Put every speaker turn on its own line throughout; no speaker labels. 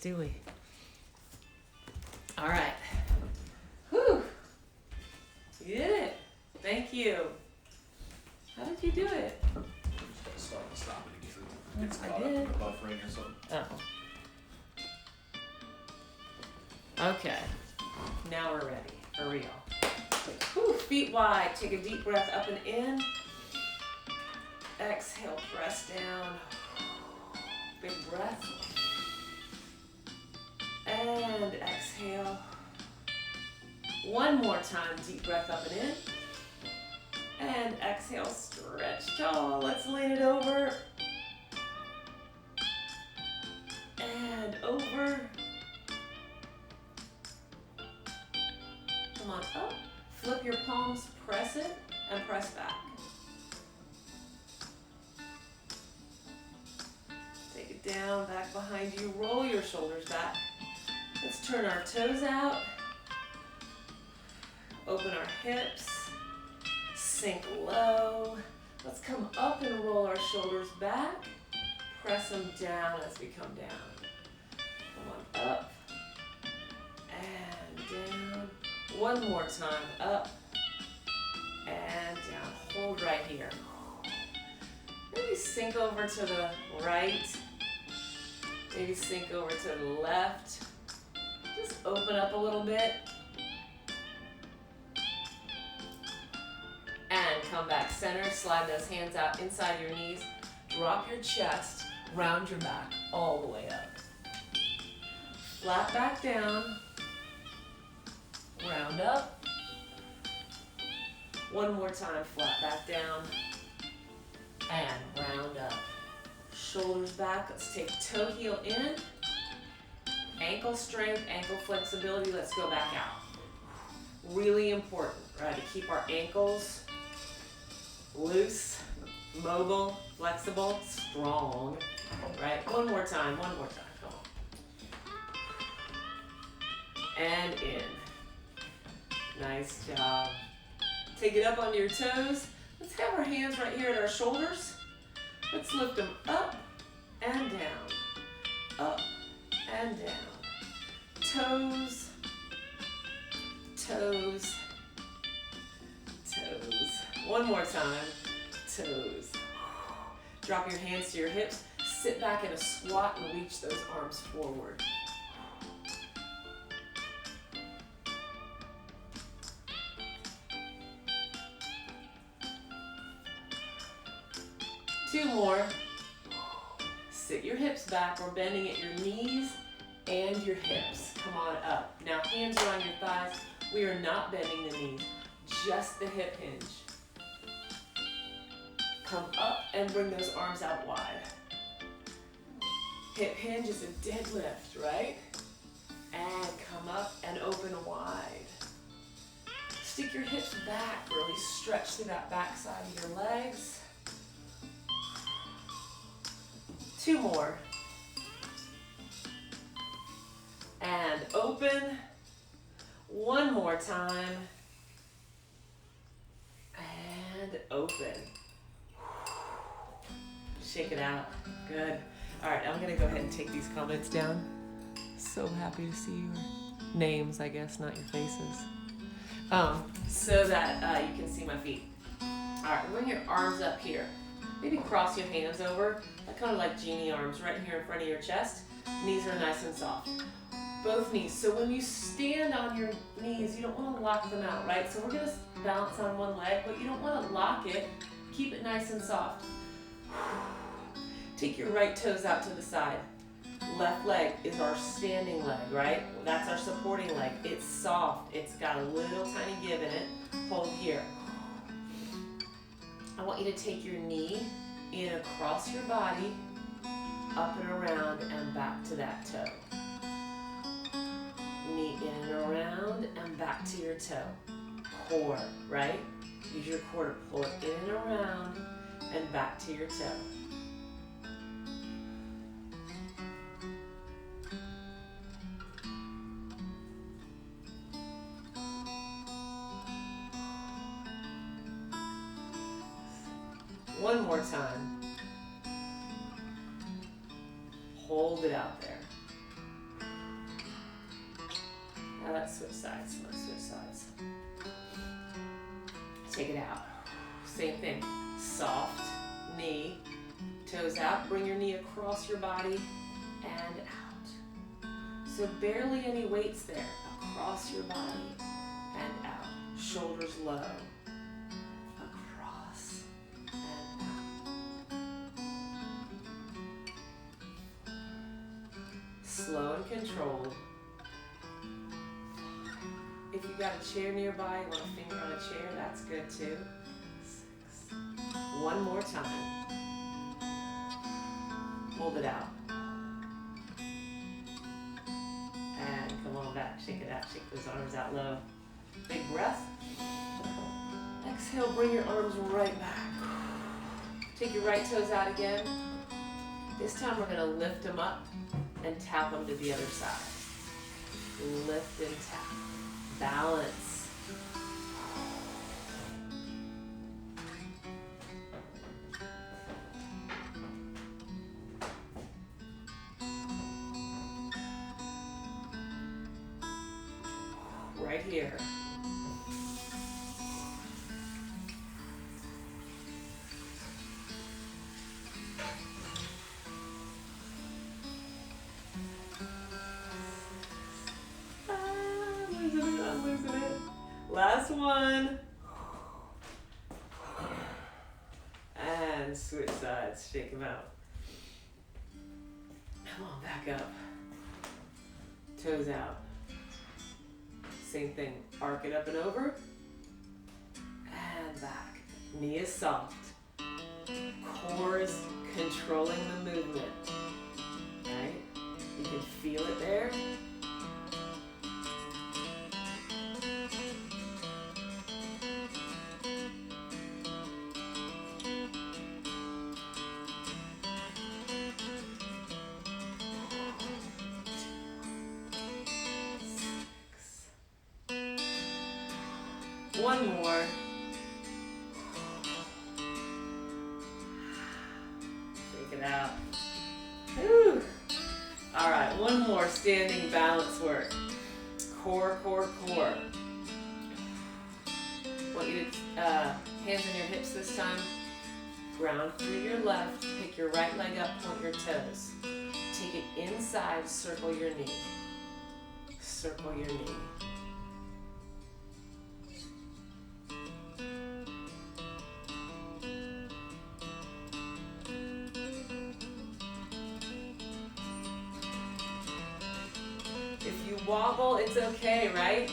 Do we? All right. Whew. You did it. Thank you. How did you do it?
Just gotta stop it again. It's
I
caught up
did.
in the buffering or something.
Oh. Okay. Now we're ready. For real. Whew. Feet wide. Take a deep breath up and in. Exhale. Press down. Big breath. And exhale. One more time. Deep breath up and in. And exhale. Stretch tall. Let's lean it over. And over. Come on up. Flip your palms. Press it. And press back. Take it down. Back behind you. Roll your shoulders back. Let's turn our toes out. Open our hips. Sink low. Let's come up and roll our shoulders back. Press them down as we come down. Come on up. And down. One more time. Up. And down. Hold right here. Maybe sink over to the right. Maybe sink over to the left. Just open up a little bit. And come back center. Slide those hands out inside your knees. Drop your chest. Round your back all the way up. Flat back down. Round up. One more time. Flat back down. And round up. Shoulders back. Let's take toe heel in. Ankle strength, ankle flexibility. Let's go back out. Really important, right? To keep our ankles loose, mobile, flexible, strong. Right? One more time. Come on. And in. Nice job. Take it up onto your toes. Let's have our hands right here at our shoulders. Let's lift them up and down. Up and down. Toes, toes, toes. One more time. Toes. Drop your hands to your hips. Sit back in a squat and reach those arms forward. Two more. Sit your hips back. We're bending at your knees and your hips. Come on up. Now hands are on your thighs. We are not bending the knees, just the hip hinge. Come up and bring those arms out wide. Hip hinge is a deadlift, right? And come up and open wide. Stick your hips back, really stretch through that back side of your legs. Two more. And open. One more time. And open. Shake it out. Good. All right, I'm going to go ahead and take these comments down. So happy to see your names, I guess, not your faces. So that you can see my feet. All right, bring your arms up here. Maybe cross your hands over, kind of like genie arms right here in front of your chest. Knees are nice and soft. Both knees. So when you stand on your knees, you don't want to lock them out, right? So we're going to balance on one leg, but you don't want to lock it. Keep it nice and soft. Take your right toes out to the side. Left leg is our standing leg, right? That's our supporting leg. It's soft. It's got a little tiny give in it. Hold here. I want you to take your knee in across your body, up and around and back to that toe. Knee in and around and back to your toe. Core, right? Use your core to pull it in and around and back to your toe. One more time. Hold it out there. switch sides, let's switch sides. Take it out. Same thing. Soft knee, toes out. Bring your knee across your body and out. So barely any weights there. Across your body and out. Shoulders low. Across and out. Slow and controlled. If you got a chair nearby, you want a finger on a chair, that's good too. 6. One more time. Hold it out. And come on back, shake it out, shake those arms out low. Big breath. Exhale, bring your arms right back. Take your right toes out again. This time we're gonna lift them up and tap them to the other side. Lift and tap. Balance. Right here. I'm losing it. Last one. And switch sides. Shake them out. Come on, back up. Toes out. Same thing. Arc it up and over. And back. Knee is soft. Core is controlling the movement. Right? You can feel it there. One more. Shake it out. Whew. All right, one more standing balance work. Core, core, core. Want you to, hands on your hips this time. Ground through your left. Pick your right leg up, point your toes. Take it inside, circle your knee. Circle your knee. Wobble, it's okay, right?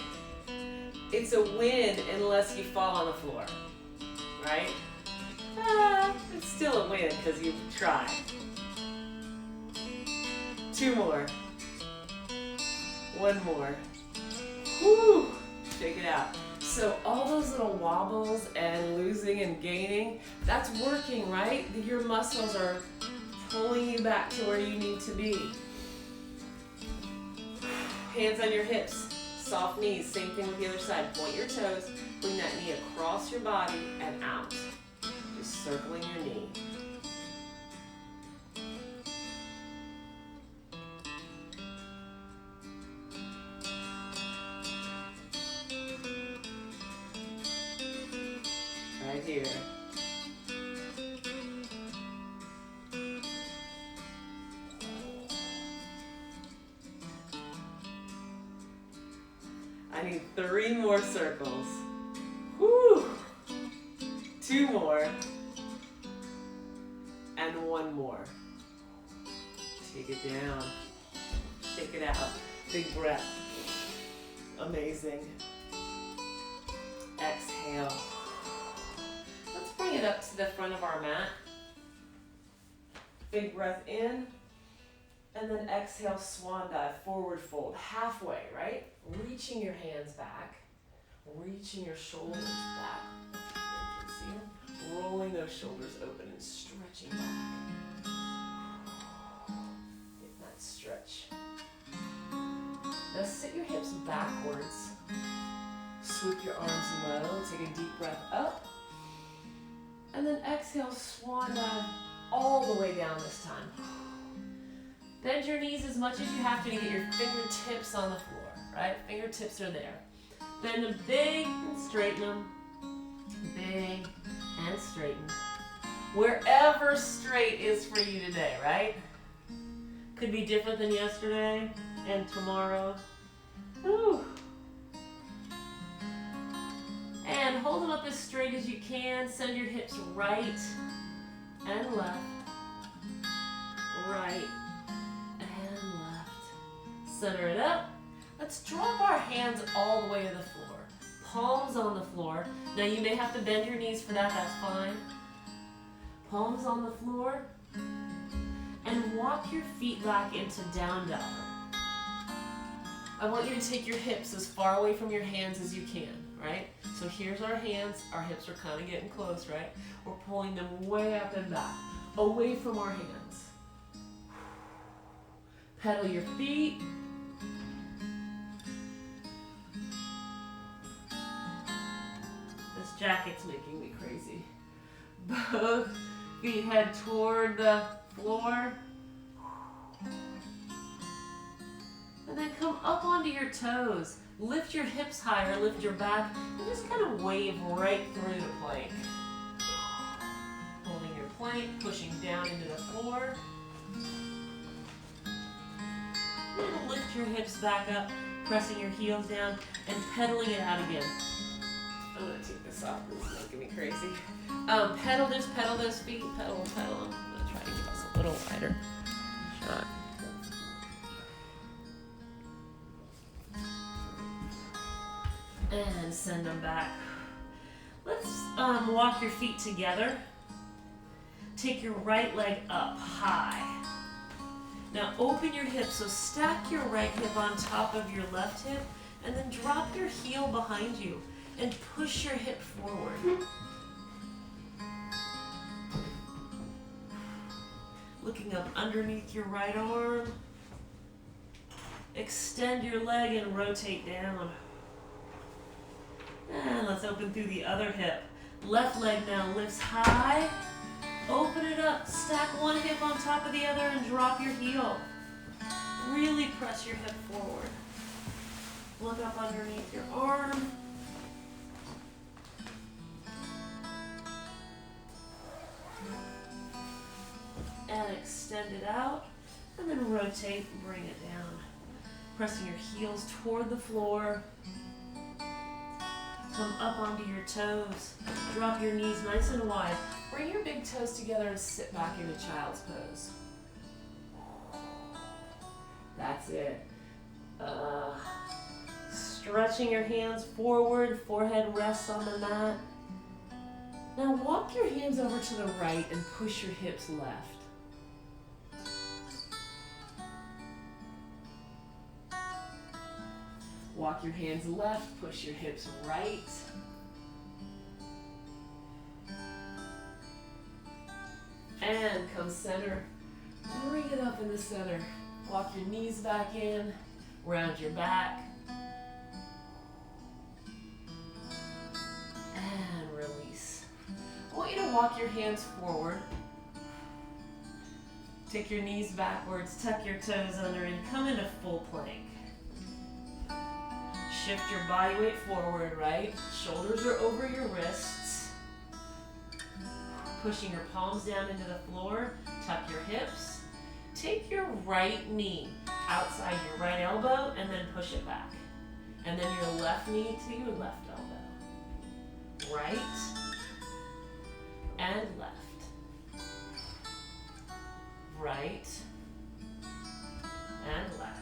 It's a win unless you fall on the floor, right? It's still a win because you tried. 2 more. 1 more. Whew, shake it out. So all those little wobbles and losing and gaining, that's working, right? Your muscles are pulling you back to where you need to be. Hands on your hips, soft knees, same thing with the other side. Point your toes, bring that knee across your body and out. Just circling your knee. Right here. I need 3 more circles. Whew. 2 more. And 1 more. Take it down. Shake it out. Big breath. Amazing. Exhale. Let's bring it up to the front of our mat. Big breath in. And then exhale, swan dive, forward fold, halfway, right? Reaching your hands back, reaching your shoulders back. There you can see them. Rolling those shoulders open and stretching back. Get that stretch. Now sit your hips backwards. Swoop your arms low, take a deep breath up. And then exhale, swan dive all the way down this time. Bend your knees as much as you have to get your fingertips on the floor, right? Fingertips are there. Bend them big and straighten them. Big and straighten. Wherever straight is for you today, right? Could be different than yesterday and tomorrow. Whew. And hold them up as straight as you can. Send your hips right and left. Right and left. Center it up. Let's drop our hands all the way to the floor. Palms on the floor. Now you may have to bend your knees for that, that's fine. Palms on the floor. And walk your feet back into down dog. I want you to take your hips as far away from your hands as you can, right? So here's our hands. Our hips are kind of getting close, right? We're pulling them way up and back, away from our hands. Pedal your feet. This jacket's making me crazy. Both feet head toward the floor. And then come up onto your toes. Lift your hips higher, lift your back, and just kind of wave right through the plank. Holding your plank, pushing down into the floor. And lift your hips back up, pressing your heels down, and pedaling it out again. I'm gonna take this off, this is making me crazy. Just pedal those feet, pedal and pedal them. I'm gonna try to give us a little wider shot. And send them back. Let's walk your feet together. Take your right leg up high. Now open your hips, so stack your right hip on top of your left hip, and then drop your heel behind you and push your hip forward. Looking up underneath your right arm. Extend your leg and rotate down. And let's open through the other hip. Left leg now lifts high. Open it up. Stack one hip on top of the other and drop your heel. Really press your hip forward. Look up underneath your arm. And extend it out. And then rotate and bring it down. Pressing your heels toward the floor. Come up onto your toes. Drop your knees nice and wide. Bring your big toes together and sit back into child's pose. That's it. Stretching your hands forward, forehead rests on the mat. Now walk your hands over to the right and push your hips left. Walk your hands left, push your hips right. And come center. Bring it up in the center. Walk your knees back in, round your back. And release. I want you to walk your hands forward. Take your knees backwards, tuck your toes under, and come into full plank. Shift your body weight forward, right? Shoulders are over your wrists. Pushing your palms down into the floor. Tuck your hips. Take your right knee outside your right elbow and then push it back. And then your left knee to your left elbow. Right and left. Right and left.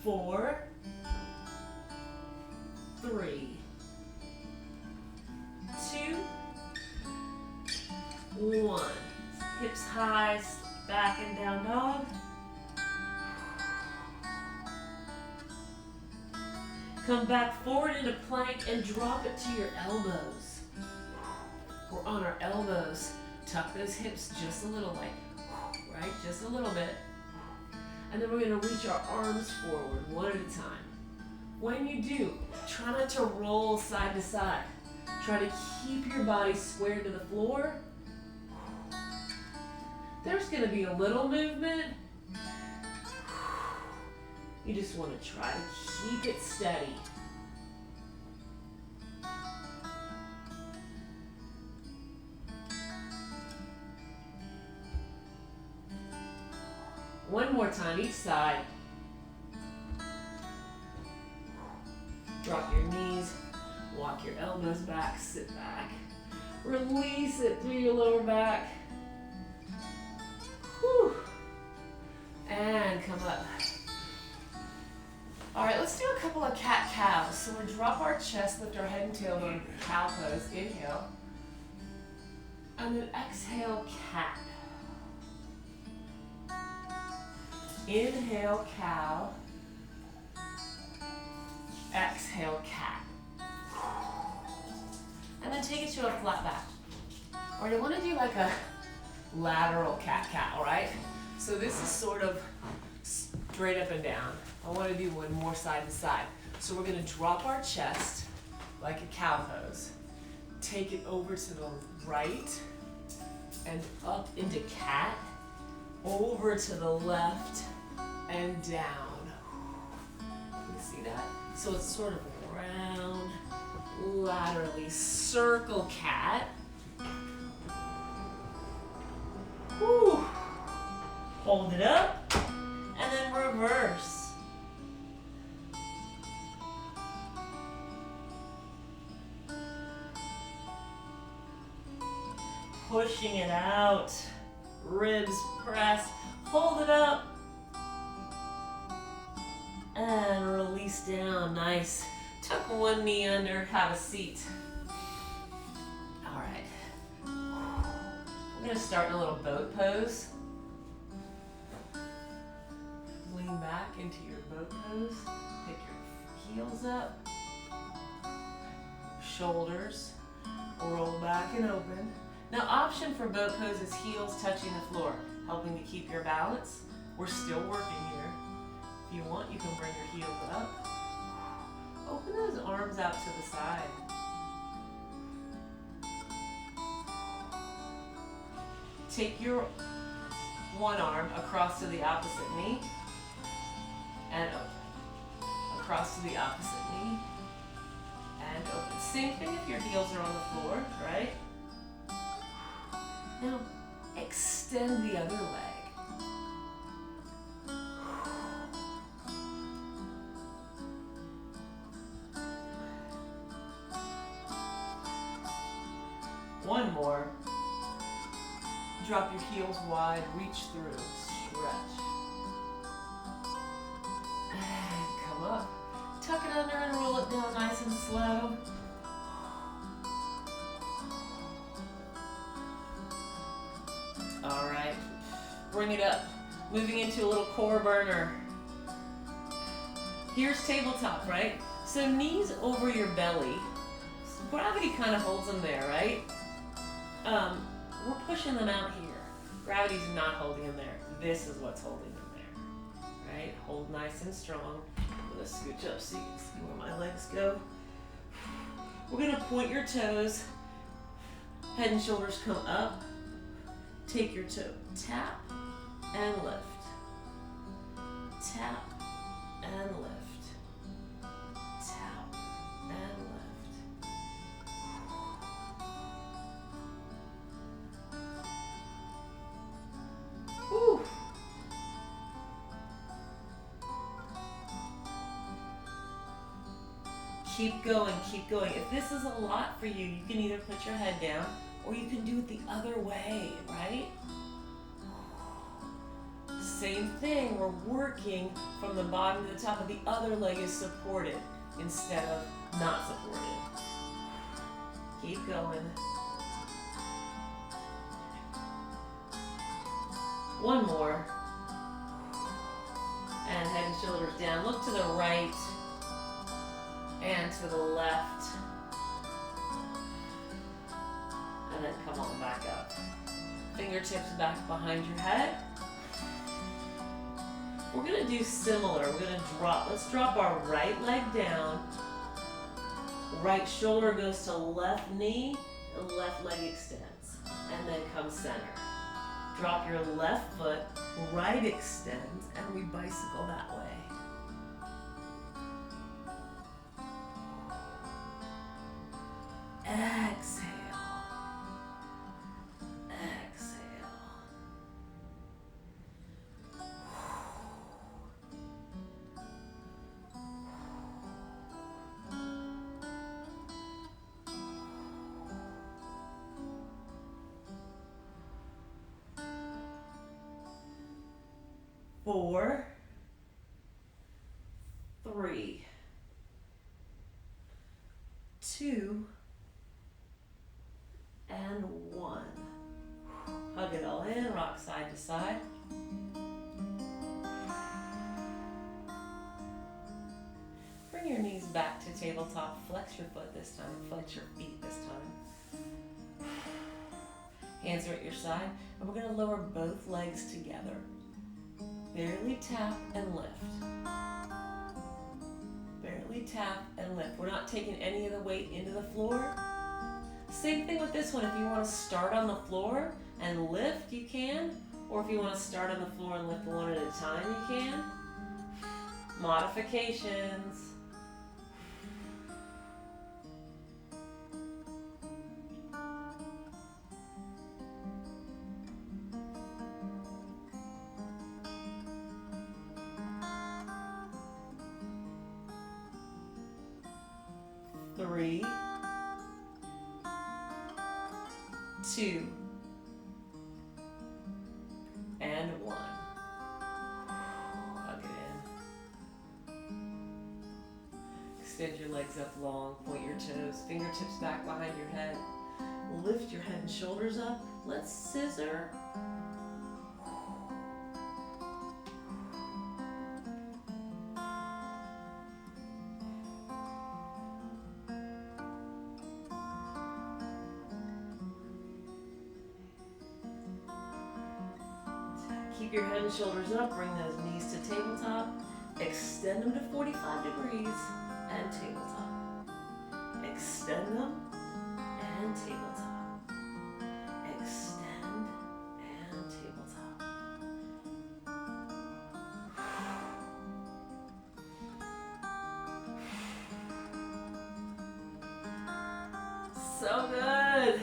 4, 3, 2, 1. Hips high, back and down dog. Come back forward into plank and drop it to your elbows. We're on our elbows. Tuck those hips just a little, right? Just a little bit. And then we're going to reach our arms forward one at a time. When you do, try not to roll side to side. Try to keep your body squared to the floor. There's gonna be a little movement. You just wanna try to keep it steady. One more time, each side. Drop your knees, walk your elbows back, sit back. Release it through your lower back. Whew. And come up. All right, let's do a couple of cat-cows. So we drop our chest, lift our head and tailbone, cow pose, inhale. And then exhale, cat. Inhale, cow. Exhale, cat. And then take it to a flat back. Or you want to do like a lateral cat-cow, right? So this is sort of straight up and down. I want to do one more side to side. So we're going to drop our chest like a cow pose. Take it over to the right and up into cat. Over to the left and down. You see that? So it's sort of round, laterally circle cat. Whew. Hold it up and then reverse. Pushing it out. Ribs press. Hold it up. And release down. Nice. Tuck one knee under. Have a seat. All right. We're going to start in a little boat pose. Lean back into your boat pose. Pick your heels up. Shoulders. Roll back and open. Now, option for boat pose is heels touching the floor, helping to keep your balance. We're still working here. If you want, you can bring your heels up. Open those arms out to the side. Take your one arm across to the opposite knee and open. Across to the opposite knee and open. Same thing if your heels are on the floor, right? Now, extend the other leg. One more. Drop your heels wide, reach through, stretch. And come up. Tuck it under and roll it down nice and slow. All right, bring it up. Moving into a little core burner. Here's tabletop, right? So knees over your belly. Gravity kind of holds them there, right? We're pushing them out here. Gravity's not holding them there. This is what's holding them there, right? Hold nice and strong. I'm gonna scooch up so you can see where my legs go. We're gonna point your toes. Head and shoulders come up. Take your toe, tap and lift. Tap and lift. Tap and lift. Whew. Keep going, keep going. If this is a lot for you, you can either put your head down or you can do it the other way, right? Same thing, we're working from the bottom to the top, but the other leg is supported instead of not supported. Keep going. One more. And head and shoulders down. Look to the right and to the left. And then come on back up. Fingertips back behind your head. We're gonna do similar. We're gonna drop. Let's drop our right leg down. Right shoulder goes to left knee. The left leg extends. And then come center. Drop your left foot, right extends, and we bicycle that way. Exhale. Exhale. 4, 3, 2, and 1. Hug it all in, rock side to side. Bring your knees back to tabletop. Flex your foot this time. Flex your feet this time. Hands are at your side, and we're going to lower both legs together. Barely tap and lift. Barely tap and lift. We're not taking any of the weight into the floor. Same thing with this one. If you want to start on the floor and lift, you can. Or if you want to start on the floor and lift one at a time, you can. Modifications. Three, 2, and 1. Hug it in. Extend your legs up long, point your toes, fingertips back behind your head. Lift your head and shoulders up. Let's scissor. Keep your head and shoulders up, bring those knees to tabletop, extend them to 45 degrees, and tabletop. Extend them, and tabletop. Extend, and tabletop. So good.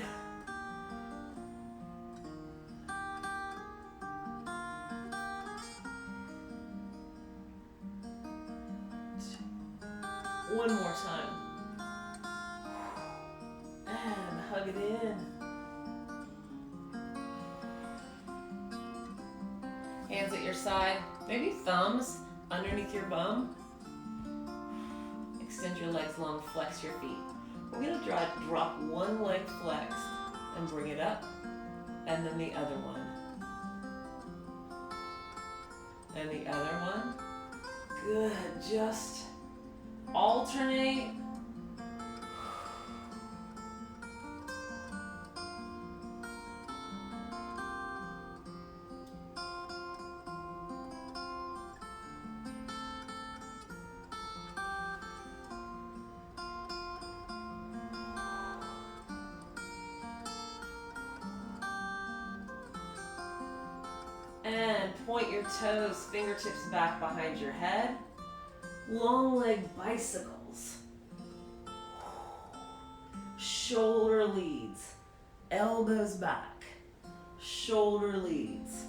One more time. And hug it in. Hands at your side, maybe thumbs underneath your bum. Extend your legs long, flex your feet. We're going to drop one leg flexed and bring it up, and then the other one. And the other one. Good, just alternate. And point your toes, fingertips back behind your head. Long leg bicycles. Shoulder leads. Elbows back. Shoulder leads.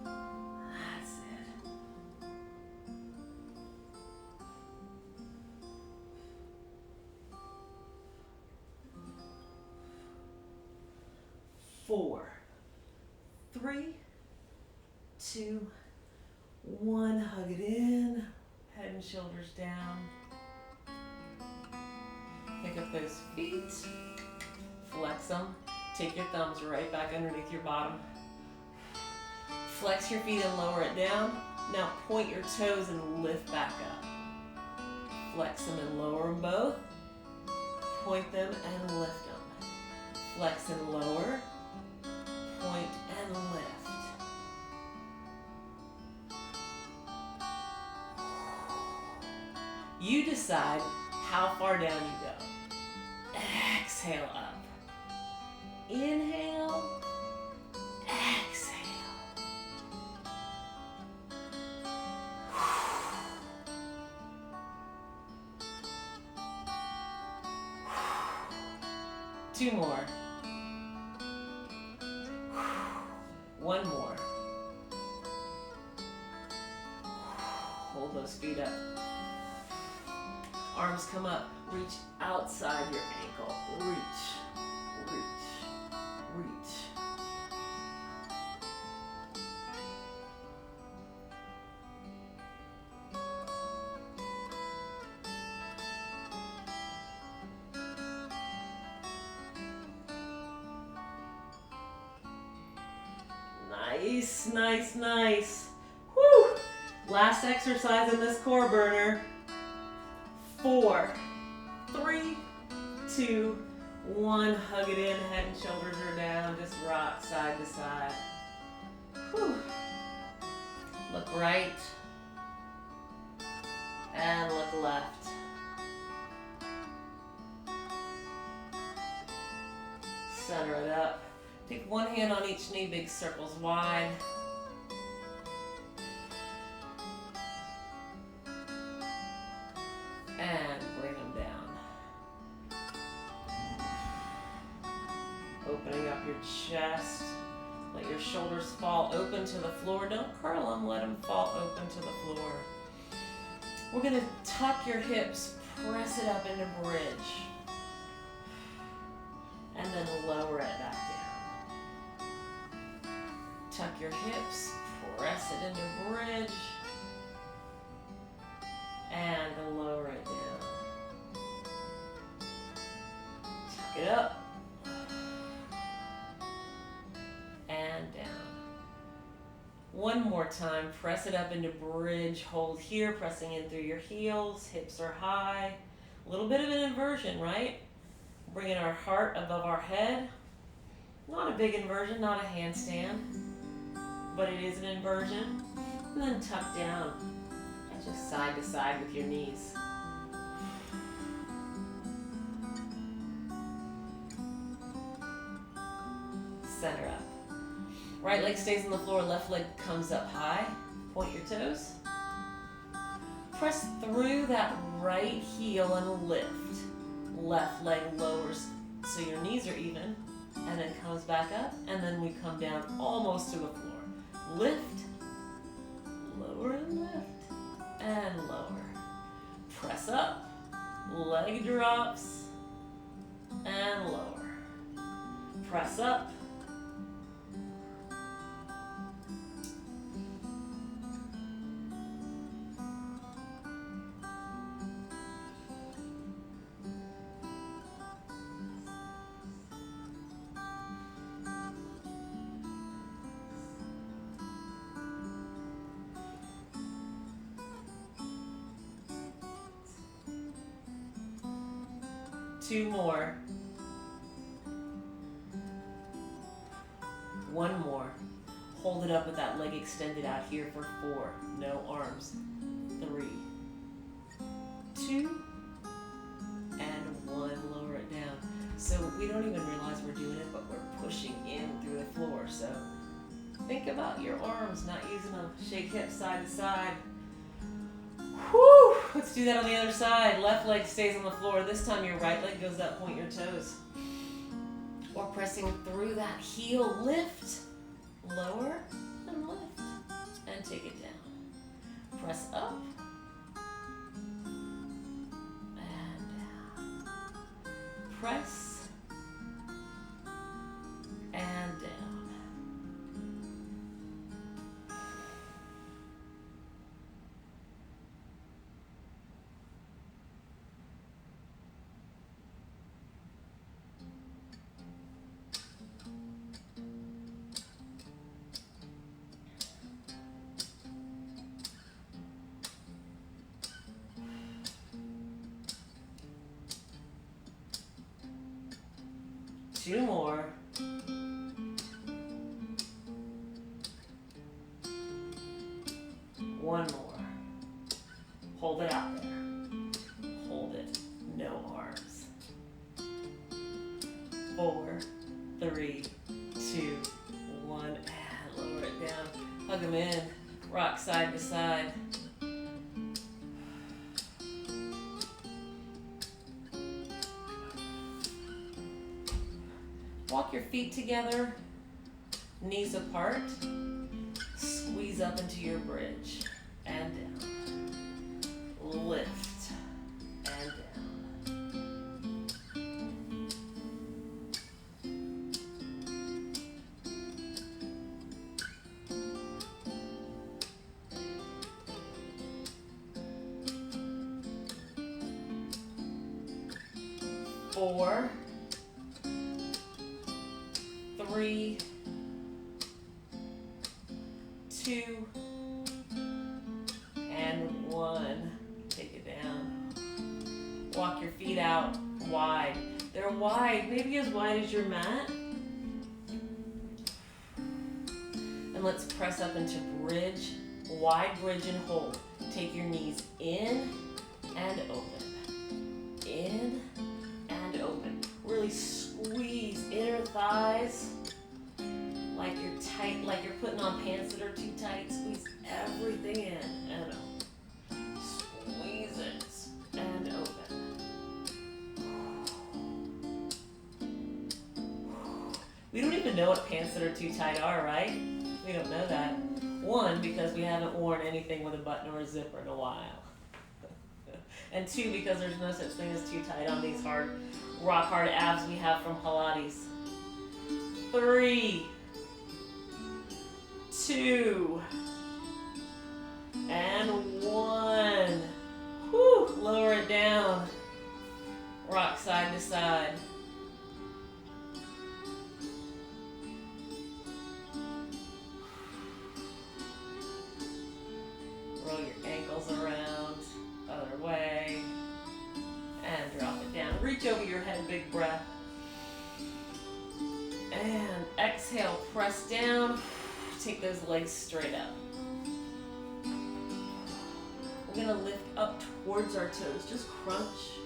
That's it. Four, 3, 2, 1. Hug it in. Head and shoulders down. Pick up those feet. Flex them. Take your thumbs right back underneath your bottom. Flex your feet and lower it down. Now point your toes and lift back up. Flex them and lower them both. Point them and lift them. Flex and lower. Point and lift. You decide how far down you go. Exhale. exhale up. Inhale, exhale. 2 more. 1 more. Hold those feet up. Arms come up. Reach outside your ankle. Reach, reach, reach. Nice, nice, nice. Whew. Last exercise in this core burner. 4, 3, 2, 1. Hug it in. Head and shoulders are down. Just rock side to side. Whew. Look right. And look left. Center it up. Take one hand on each knee, big circles wide. And bring them down. Opening up your chest. Let your shoulders fall open to the floor. Don't curl them, let them fall open to the floor. We're going to tuck your hips, press it up into bridge. And then lower it back down. Tuck your hips, press it into bridge, and lower it down. Tuck it up, and down. One more time, press it up into bridge, hold here, pressing in through your heels, hips are high. A little bit of an inversion, right? Bringing our heart above our head. Not a big inversion, not a handstand, but it is an inversion. And then tuck down and just side to side with your knees. Center up. Right leg stays on the floor, left leg comes up high. Point your toes. Press through that right heel and lift. Left leg lowers so your knees are even, and then comes back up, and then we come down almost to the floor. Lift, lower and lift, and lower. Press up, leg drops, and lower. Press up. Two more. One more. Hold it up with that leg extended out here for 4. No arms. 3, 2, and 1. Lower it down. So we don't even realize we're doing it, but we're pushing in through the floor. So think about your arms, not using them. Shake hips side to side. Whew! Let's do that on the other side. Left leg stays on the floor. This time your right leg goes up, point your toes. Or pressing through that heel, lift, lower, and lift. And take it down. Press up, and down. Press, and down. Two more. One more. Hold it out there. Hold it. No arms. them in. Rock side to side. Walk your feet together, knees apart. Squeeze up into your bridge and down. Lift and down. 4, 3, 2, and 1. Take it down. Walk your feet out wide. They're wide, maybe as wide as your mat. And let's press up into bridge, wide bridge and hold. Take your knees in and open. In and open. Really squeeze inner thighs like you're tight, like you're putting on pants that are too tight. Squeeze everything in and open. Squeeze it and open. We don't even know what pants that are too tight are, right? We don't know that. One, because we haven't worn anything with a button or a zipper in a while. And 2, because there's no such thing as too tight on these hard, rock hard abs we have from Pilates. 3, 2, and 1. Whew, lower it down. Rock side to side. Roll your ankles around, other way, and drop it down. Reach over your head, big breath. And exhale, press down. Take those legs straight up. We're gonna lift up towards our toes. Just crunch,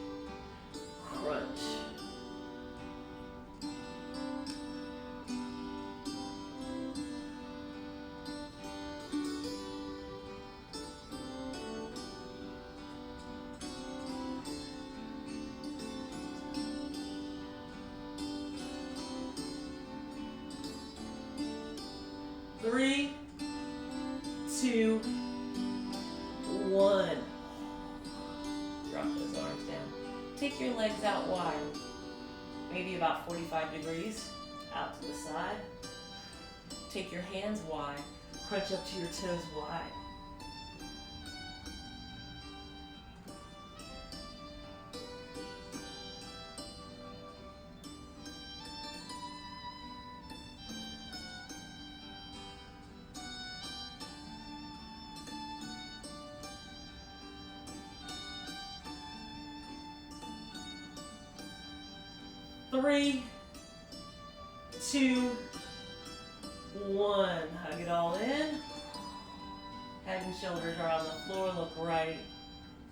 crunch. Three, 2, 1. Drop those arms down. Take your legs out wide, maybe about 45 degrees out to the side. Take your hands wide, crunch up to your toes wide. Three, 2, 1. Hug it all in. Head and shoulders are on the floor. Look right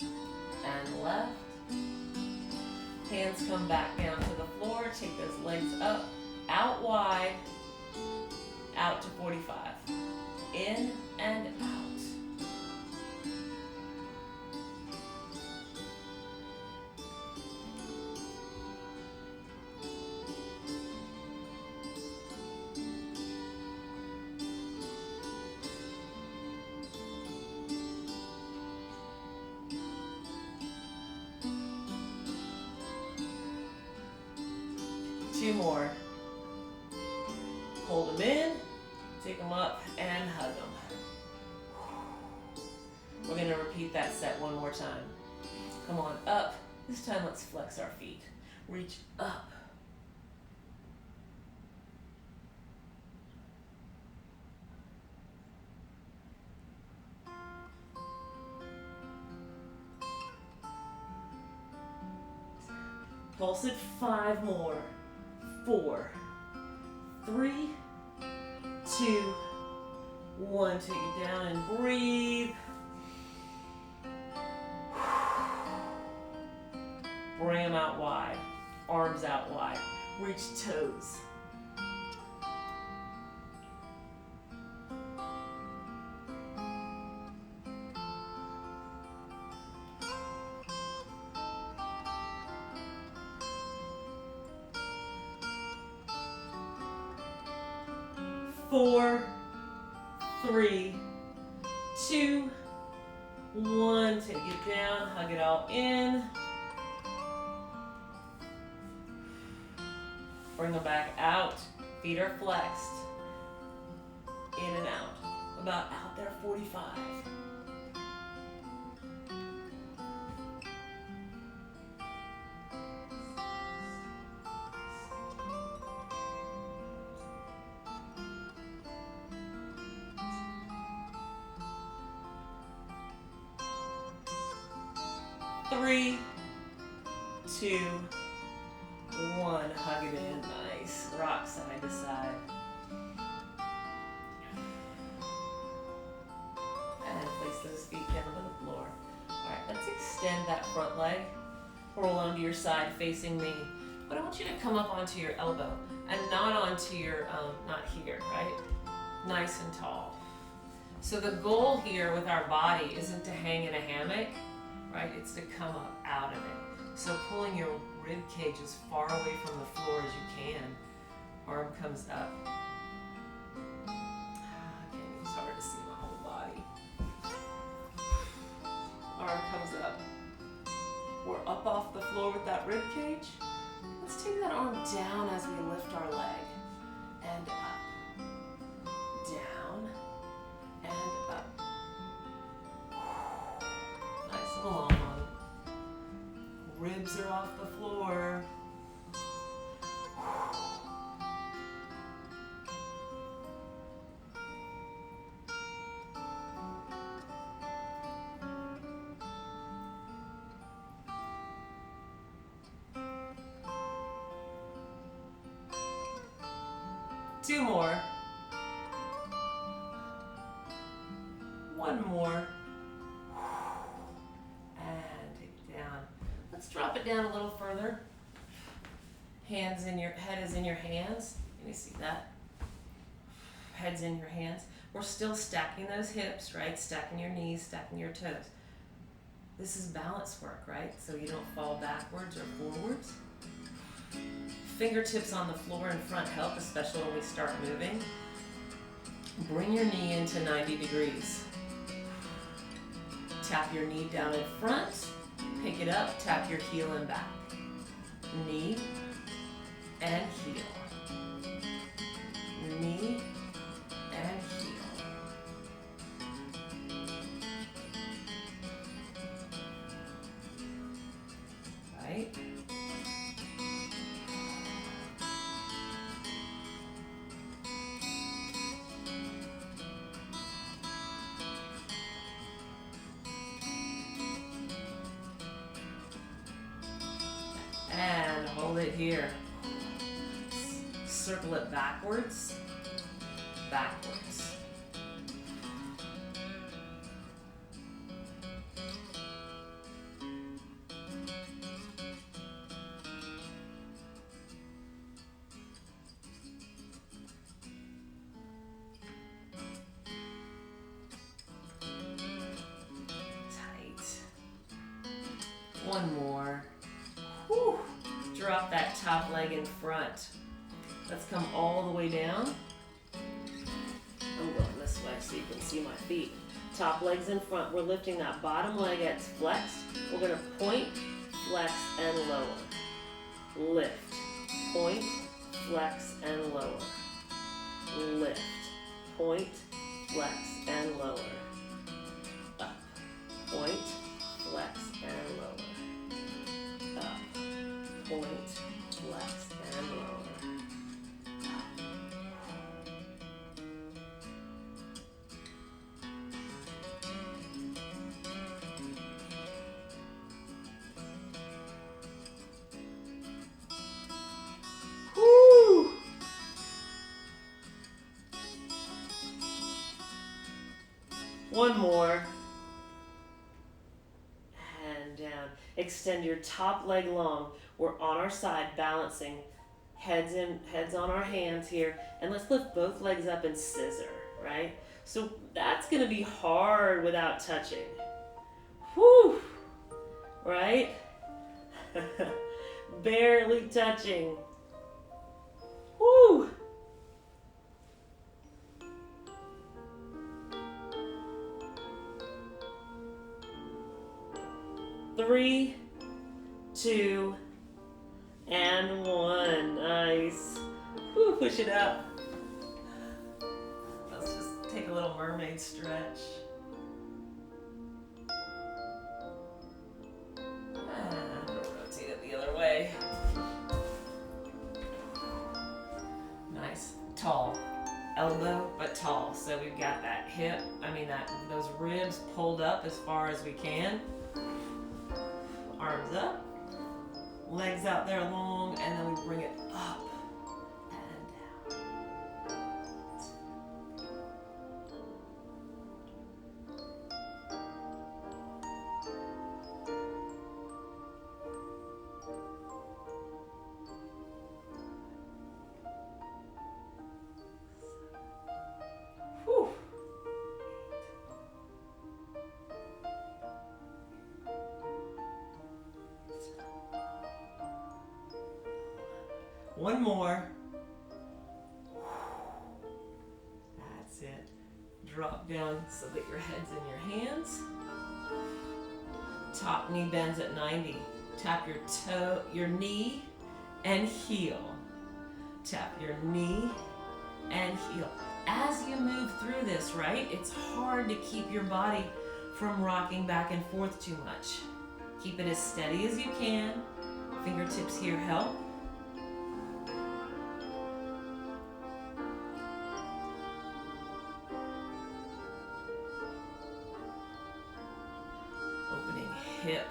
and left. Hands come back down to the floor. Take those legs up, out wide, out to 45. In and out. Two more. Hold them in, take them up, and hug them. We're going to repeat that set one more time. Come on, up. This time let's flex our feet. Reach up. Pulse it 5 more. 4, 3, 2, 1. Take it down and breathe. Bring them out wide. Arms out wide. Reach toes. 4, 3, 2, 1. Take it down, hug it all in. Bring them back out. Feet are flexed. In and out. About out there 45. Three, 2, 1. Hug it in. Nice. Rock side to side. And place those feet down to the floor. Alright, let's extend that front leg. Roll onto your side facing me. But I want you to come up onto your elbow and not onto your, not here, right? Nice and tall. So the goal here with our body isn't to hang in a hammock, right? It's to come up out of it. So pulling your rib cage as far away from the floor as you can. Arm comes up. Okay, it's hard to see my whole body. Arm comes up. We're up off the floor with that rib cage. Let's take that arm down as we lift our leg. And up. Down. And up. Nice and long. Ribs are off the floor. Two more. One more. And take it down. Let's drop it down a little further. Hands in your head is in your hands. Can you see that? Head's in your hands. We're still stacking those hips, right? Stacking your knees, stacking your toes. This is balance work, right? So you don't fall backwards or forwards. Fingertips on the floor in front help, especially when we start moving. Bring your knee into 90 degrees. Tap your knee down in front. Pick it up, tap your heel and back. Knee and heel. Knee and heel. Right? And hold it here. Circle it backwards, backwards. Tight. One more. Whew. Drop that top leg in front. Let's come all the way down. I'm going this way so you can see my feet. Top leg's in front. We're lifting that bottom leg at flexed. We're going to point, flex, and lower. Lift. Point, flex, and lower. Lift. Point, flex, and lower. Up. Point, flex, and lower. Up. Point, flex, and lower. Woo! One more. And down. Extend your top leg long. We're on our side, balancing. Heads on our hands here. And let's lift both legs up and scissor, right? So that's gonna be hard without touching. Whew! Right? Barely touching. Woo! 3, 2, and 1. Nice. Whew, push it up. Let's just take a little mermaid stretch. And rotate it the other way. Nice. Tall. Elbow, but tall. So we've got that hip, those ribs pulled up as far as we can. Arms up. Legs out there long, and then we bring it up and down. Whew. One more. That's it. Drop down so that your head's in your hands. Top knee bends at 90. Tap your toe, your knee and heel. Tap your knee and heel. As you move through this, right, it's hard to keep your body from rocking back and forth too much. Keep it as steady as you can. Fingertips here help. Opening hip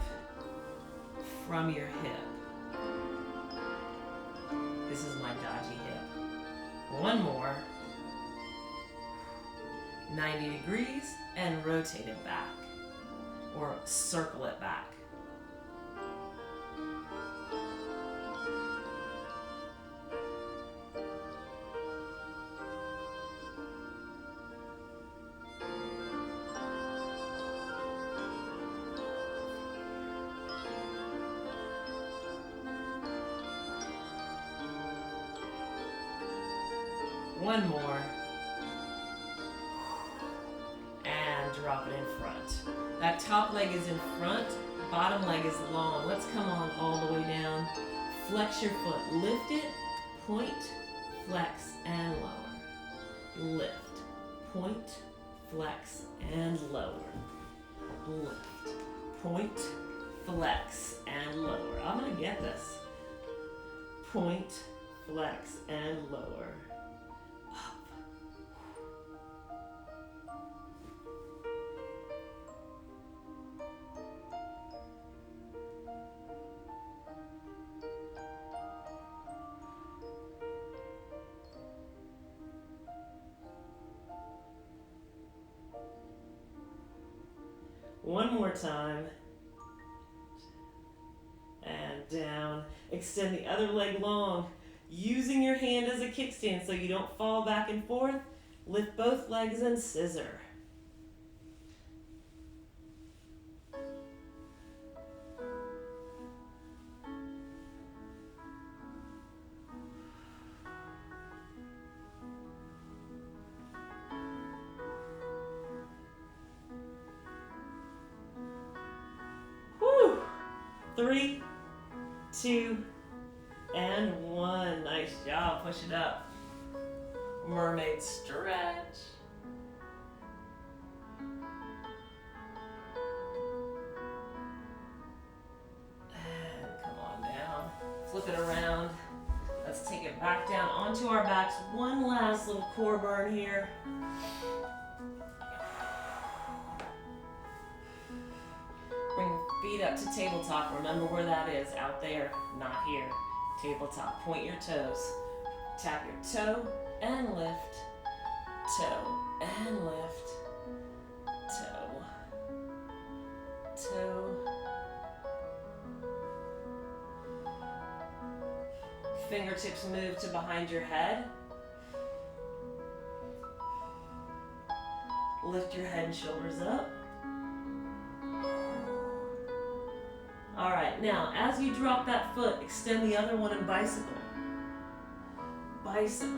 from your hip. This is my dodgy hip. One more. 90 degrees and rotate it back or circle it back. One more. And drop it in front. That top leg is in front, bottom leg is long. Let's come on all the way down. Flex your foot. Lift it, point, flex, and lower. Lift, point, flex, and lower. Lift, point, flex, and lower. I'm gonna get this. Point, flex, and lower. One more time. And down. Extend the other leg long. Using your hand as a kickstand so you don't fall back and forth. Lift both legs and scissor. Whew. 3, 2, and 1. Nice job. Push it up. Mermaid stretch. And come on down. Flip it around. Let's take it back down onto our backs. One last little core burn here. Bring your feet up to tabletop. Remember where that is. Out there, not here. Tabletop. Point your toes. Tap your toe and lift. Toe and lift. Toe. Toe. Fingertips move to behind your head. Lift your head and shoulders up. All right, now as you drop that foot, extend the other one and bicycle. Bicycle.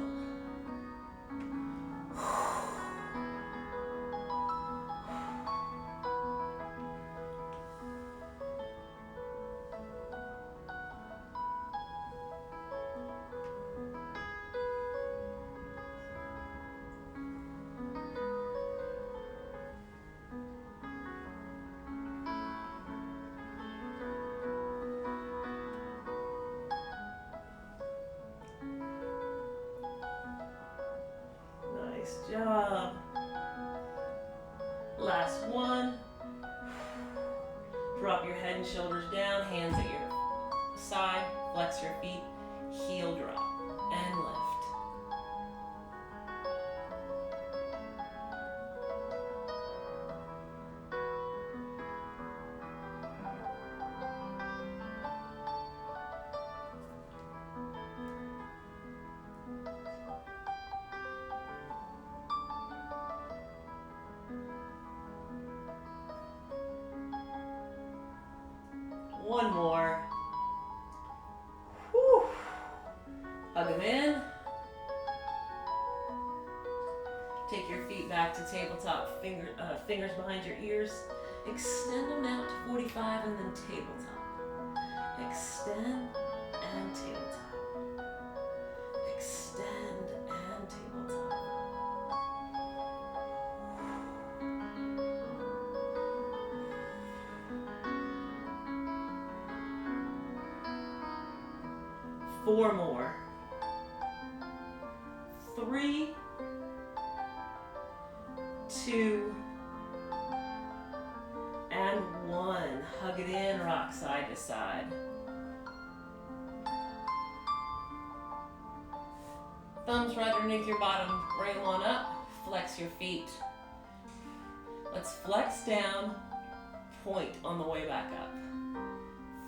job. Last one. Drop your head and shoulders down, hands at your side, flex your feet, heel drop, and lift. One more. Whew. Hug them in. Take your feet back to tabletop, fingers behind your ears. Extend them out to 45 and then tabletop. Extend and tabletop. Extend and tabletop. Four more. 3, 2, and 1. Hug it in, rock side to side. Thumbs right underneath your bottom, bring one up, flex your feet. Let's flex down, point on the way back up.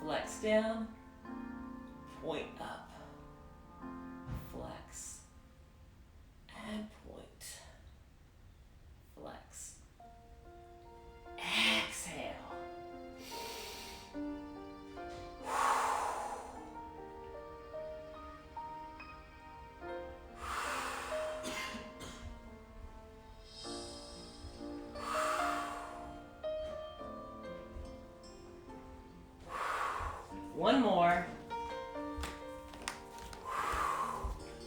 Flex down, point up. Flex and point. Flex. Exhale. One more.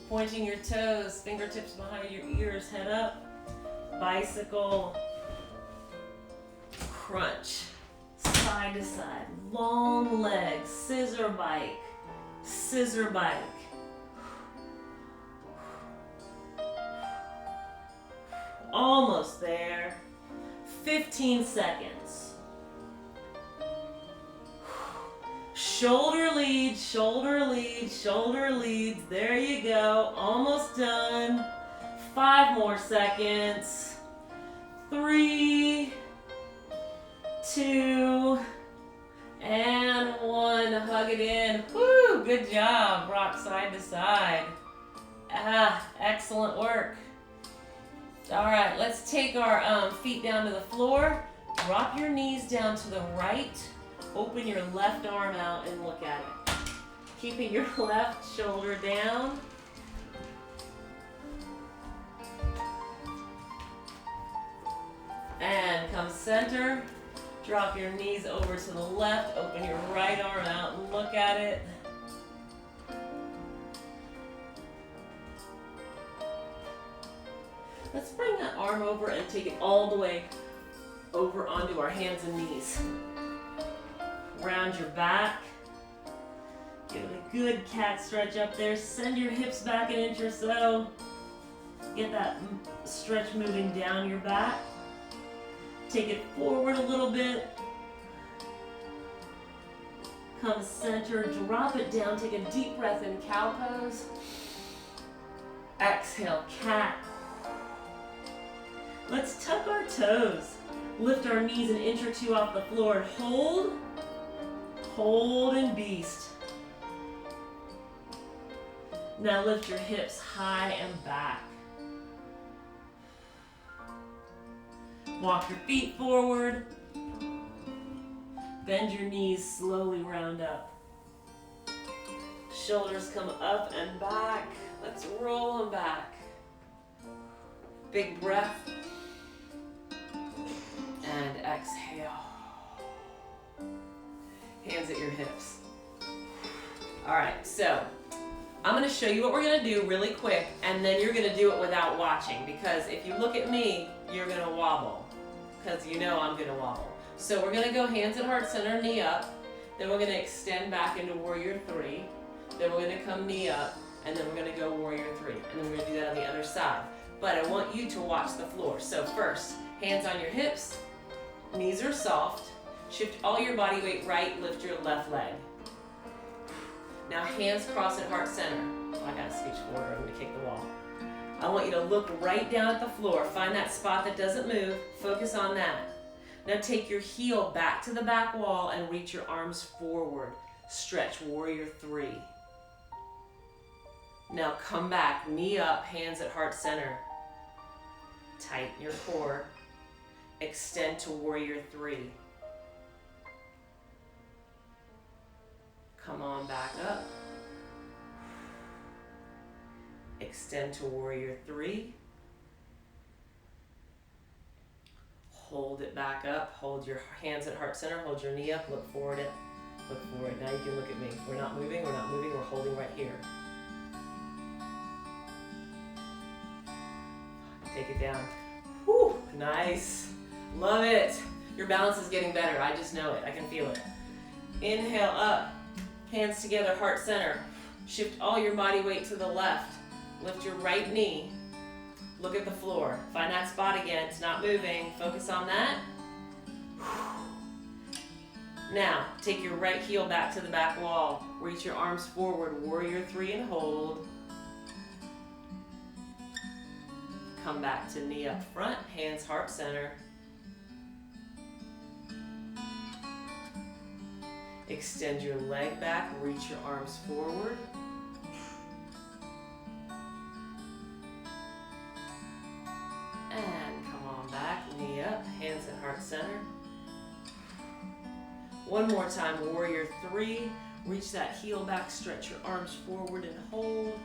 Pointing your toes, fingertips behind your ears, head up. Bicycle. Crunch. Side to side. Long legs. Scissor bike. Scissor bike. Almost there. 15 seconds. Shoulder leads, shoulder leads, shoulder leads. There you go. Almost done. 5 more seconds. 3, 2, and 1. Hug it in. Woo! Good job. Rock side to side. Excellent work. All right, let's take our feet down to the floor. Drop your knees down to the right. Open your left arm out and look at it. Keeping your left shoulder down. And come center. Drop your knees over to the left. Open your right arm out and look at it. Let's bring that arm over and take it all the way over onto our hands and knees. Round your back. Give it a good cat stretch up there. Send your hips back an inch or so. Get that stretch moving down your back. Take it forward a little bit. Come center, drop it down. Take a deep breath in cow pose. Exhale, cat. Let's tuck our toes. Lift our knees an inch or two off the floor. Hold. Hold and beast. Now lift your hips high and back. Walk your feet forward. Bend your knees, slowly round up. Shoulders come up and back. Let's roll them back. Big breath. And exhale. Hands at your hips. All right, so I'm gonna show you what we're gonna do really quick, and then you're gonna do it without watching, because if you look at me, you're gonna wobble, because you know I'm gonna wobble. So we're gonna go hands at heart center, knee up, then we're gonna extend back into warrior 3, then we're gonna come knee up, and then we're gonna go warrior 3, and then we're gonna do that on the other side. but I want you to watch the floor. So first, hands on your hips, knees are soft. Shift all your body weight right, lift your left leg. Now hands cross at heart center. Oh, I gotta scooch forward, I'm gonna kick the wall. I want you to look right down at the floor. Find that spot that doesn't move, focus on that. Now take your heel back to the back wall and reach your arms forward. Stretch, warrior three. Now come back, knee up, hands at heart center. Tighten your core. Extend to warrior three. Come on back up. Extend to warrior three. Hold it back up. Hold your hands at heart center. Hold your knee up. Look forward. Look forward. Now you can look at me. We're not moving. We're not moving. We're holding right here. Take it down. Whew, nice. Love it. Your balance is getting better. I just know it. I can feel it. Inhale up. Hands together, heart center. Shift all your body weight to the left. Lift your right knee. Look at the floor. Find that spot again. It's not moving. Focus on that. Now, take your right heel back to the back wall. Reach your arms forward. Warrior three and hold. Come back to knee up front. Hands heart center. Extend your leg back. Reach your arms forward. And come on back, knee up, hands at heart center. One more time, warrior three. Reach that heel back, stretch your arms forward and hold.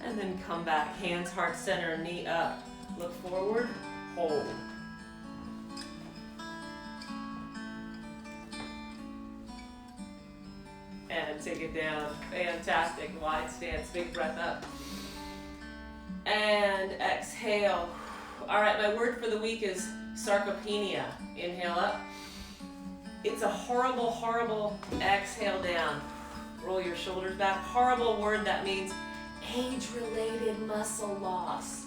And then come back, hands heart center, knee up. Look forward, hold. And take it down. Fantastic, wide stance, big breath up. And exhale. All right, my word for the week is sarcopenia. Inhale up. It's a horrible, horrible exhale down. Roll your shoulders back. Horrible word that means age-related muscle loss.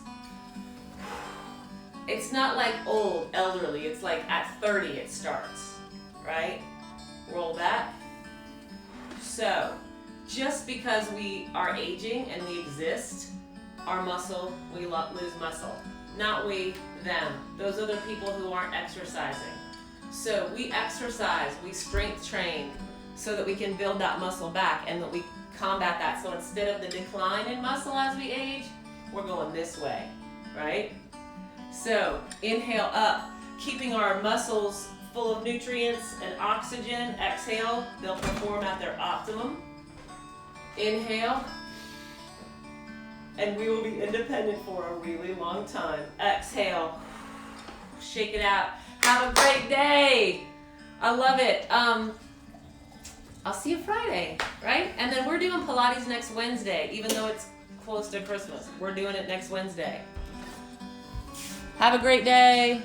It's not like old, elderly. It's like at 30 it starts, right? Roll back. So, just because we are aging and we exist, our muscle, we lose muscle. Not we, them. Those other people who aren't exercising. So we exercise, we strength train so that we can build that muscle back and that we combat that. So instead of the decline in muscle as we age, we're going this way, right? So inhale up, keeping our muscles full of nutrients and oxygen. Exhale, they'll perform at their optimum. Inhale. And we will be independent for a really long time. Exhale. Shake it out. Have a great day. I love it. I'll see you Friday, right? And then we're doing Pilates next Wednesday, even though it's close to Christmas. We're doing it next Wednesday. Have a great day.